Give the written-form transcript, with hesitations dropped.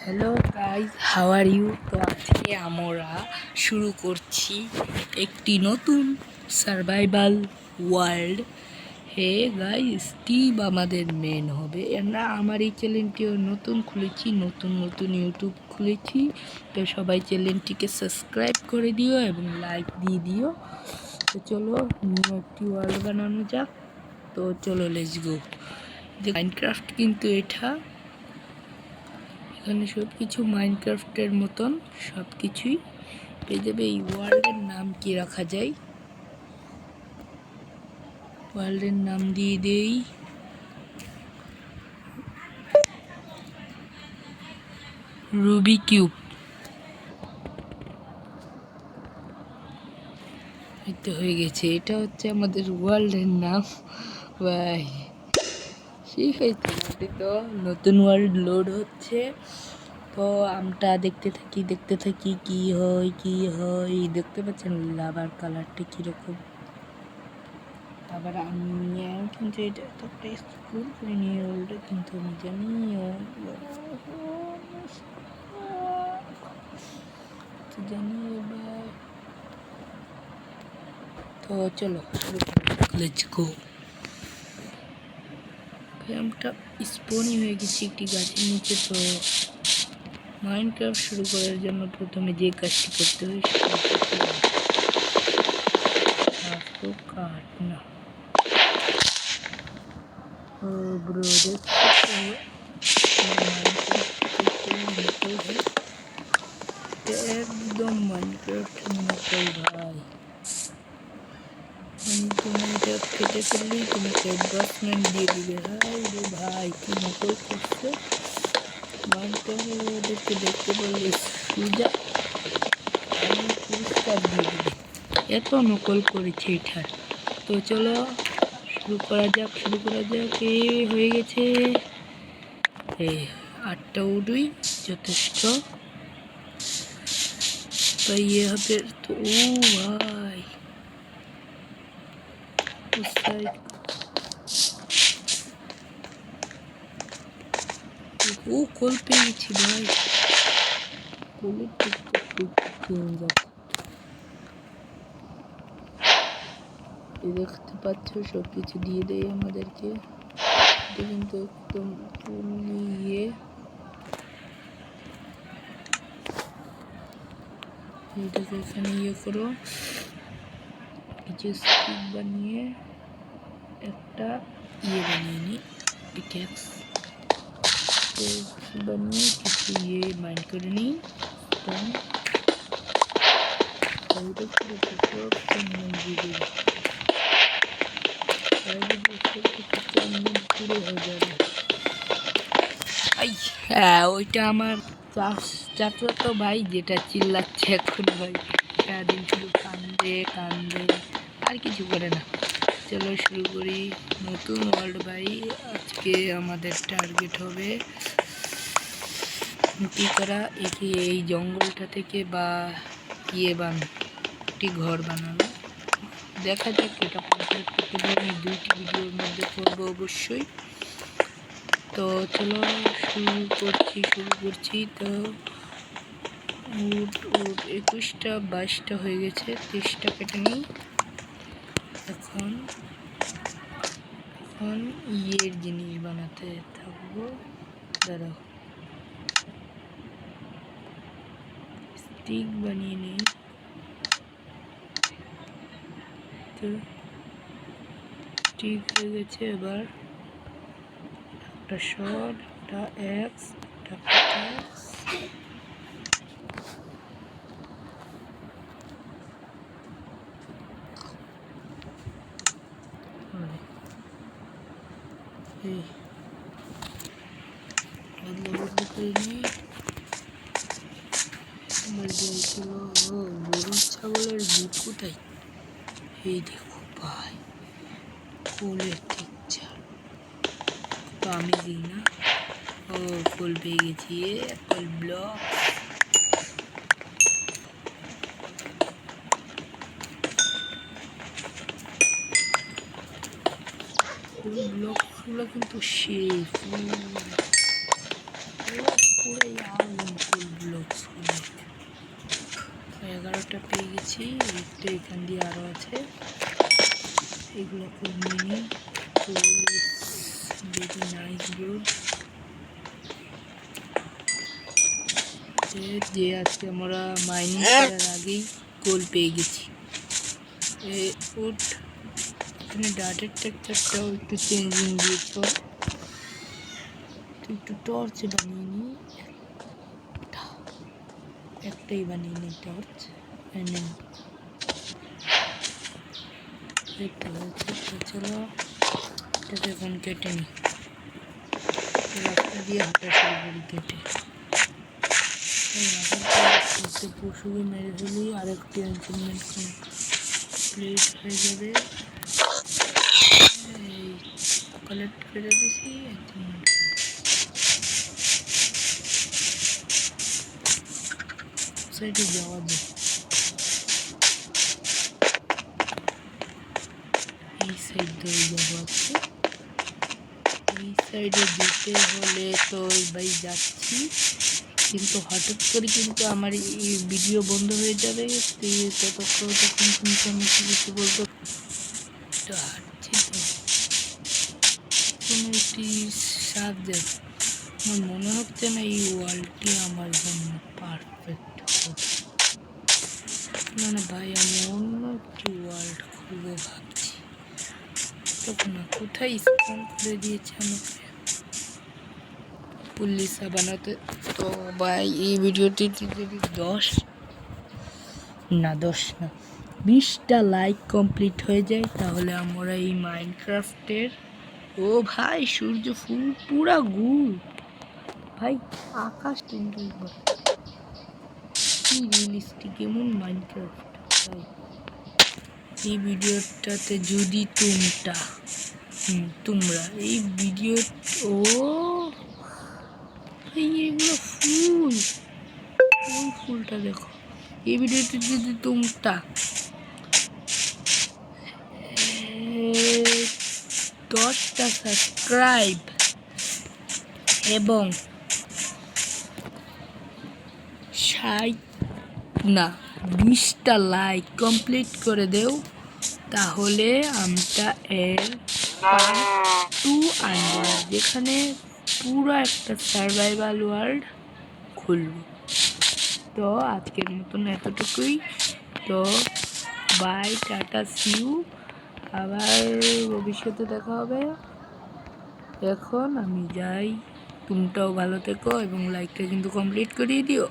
Hello guys, how are you? তো আজকে আমরা শুরু করছি একটি নতুন survival world. Hey guys, Steve আমাদের মেন হবে। না, আমার এই চ্যানেলটিও নতুন খুলেছি, নতুন ইউটিউব খুলেছি। তো সবাই চ্যানেলটিকে সাবস্ক্রাইব করে দিও এবং লাইক দিয়ে দিও। তো চলো নিউ একটি ওয়ার্ল্ড বানানো যাক। তো চলো লেটস গো। যে মাইনক্রাফট কিন্তু এটা, এখানে সব কিছু মাইনক্রাফটের মতন সব কিছুই পেয়ে যাবে। এই ওয়ার্ল্ডের নাম কি রাখা যায়? ওয়ার্ল্ডের নাম দিয়ে দেই রুবি কিউব। এটা হয়ে গেছে, এটা হচ্ছে আমাদের ওয়ার্ল্ডের নাম। ভাই ঠিক আছে, তো নতুন ওয়ার্ল্ড লোড হচ্ছে। তো আমরা দেখতে থাকি কি হয়। দেখতে পাচ্ছেন লাভার কালারটা কিরকম। আবার আমি কিন্তু এটা তো একটা স্কুল করে নিয়ে ওল্ডে, কিন্তু আমি জানি এবার। তো চলো লেটস গো। আমরা স্পনই হয়ে গেছি একটি গাছের নিচে। তো মাইনক্রাফট শুরু করার জন্য প্রথমে যে কাজটি করতে হয় সেটা কাট না। ও ব্রো, একদম মাইনক্রাফট নকল ভাই। তুমি এটা কেটে ফেললেই তোমাকে অ্যাডভান্সমেন্ট দিয়ে দিবে। হাই রে ভাই, কি নকল করছে। মাইনক্রাফটে ওদেরকে দেখতে পারলে সুজা পুরস্কার দিয়ে দিবে, এত নকল করেছে এটার। তো চলো শুরু করা যাক। হয়ে গেছে। এই 8টা উডুই যথেষ্ট। তো ইয়ে হবে তো। ও ভাই, ও কল পেয়ে গেছি ভাই। দেখতে পাচ্ছ সব কিছু দিয়ে দেয় আমাদেরকে। এটা কিন্তু একদম ইয়ে। এটাকে এখানে ইয়ে করো, কিছু স্টিক বানিয়ে একটা ইয়ে বানিয়ে নিই, পিকেক্স বানিয়ে কিছু ইয়ে মাইন্ড করে নিই। ওইটা আমার চাচা ভাই, যেটা চিল্লাচ্ছে এখন ভাই। সারাদিন শুধু কান্দে আর কিছু করে না। চলো শুরু করি নতুন ওয়ার্ল্ড ভাই। আজকে আমাদের টার্গেট হবে কি করা, একে এই জঙ্গলটা থেকে বা একটি ঘর বানানো। দেখা যাক এটা কমপ্লিট করতে পারি। আমি 2টি ভিডিওর মধ্যে করবো অবশ্যই। তো চলো শুরু করছি। তো 21টা 22টা হয়ে গেছে, 30টা কেটে নিই। এখন ইয়ের জিনিস বানাতে থাকবো। দাঁড়াও, স্টিক বানিয়ে নিই। তো স্টিক হয়ে গেছে। এবার একটা শর্ট, একটা এক্স, একটা পিকেক্স। এই বদলা করে নিই। আমার গরু ছাগলের বুট কোথায়? এই দেখো ভাই, ফুলের পিকচার তো আমি দিই না। ও ফুল পেয়ে গেছি, অ্যাপল ব্লক। ফুল ব্লকগুলো কিন্তু সেই ফুল পুরো একটা পেয়ে গেছি, একটা এখান দিয়ে আরও আছে, এগুলো খুব মিনি, ভেরি নাইস ব্রো। যে আজকে আমরা মাইনিং করার আগেই গোল পেয়ে গেছি। এখানে ডাটের টেক্সচারটাও একটু চেঞ্জিং দিয়েছ, একটু টর্চ বানিয়ে নিই, একটাই বানিয়ে নিই টর্চ। চলো এটাকে এখন কেটে নিই, রাস্তা দিয়ে হাঁটা শুরু করি কেটে। পশুকে মেরে ফেলি, আরেকটি অ্যাচিভমেন্ট কমপ্লিট হয়ে যাবে। কালেক্ট করে দিছি, সাইডে যাওয়া যায়, এই সাইড ধরে যাবো। আজকে এই সাইডে যেতে হলে তো ভাই যাচ্ছি, কিন্তু হঠাৎ করে কিন্তু আমার এই ভিডিও বন্ধ হয়ে যাবে, তখন কিন্তু আমি কিছু বলতে হাঁটছি। তো কোনো একটি সাবজেক্ট আমার মনে হচ্ছে না এই ওয়ার্ল্ডটি আমার জন্য পারফেক্ট হবে। মানে ভাই আমি অন্য একটি ওয়ার্ল্ড খুলবো ভাবছি, তখন না কোথায় স্পন করে দিয়েছে আমাকে পুলিশা বানাতে। তো ভাই এই ভিডিওটি যদি 20টা লাইক কমপ্লিট হয়ে যায়, তাহলে আমরা এই মাইনক্রাফটের, ও ভাই সূর্য ফুল পুরা গুল ভাই, আকাশ কিন্তু কি রিয়েলিস্টিক এমন মাইনক্রাফট ভাই। এই ভিডিওটাতে যদি তোমরা এই ভিডিও, ও এগুলো ফুল, কোন ফুলটা দেখো, এই ভিডিওতে যদি তোমরা 10টা সাবস্ক্রাইব এবং 20টা লাইক কমপ্লিট করে দেও, তাহলে আমরা এর পার্ট 2 আনবো, যেখানে পুরো একটা সার্ভাইভাল ওয়ার্ল্ড খুলব। তো আজকের মতন এতটুকুই। তো বাই, টাটা, সিউ, আবার ভবিষ্যতে দেখা হবে। এখন আমি যাই, তোমরাও ভালো থেকো এবং লাইকটা কিন্তু কমপ্লিট করিয়ে দিও।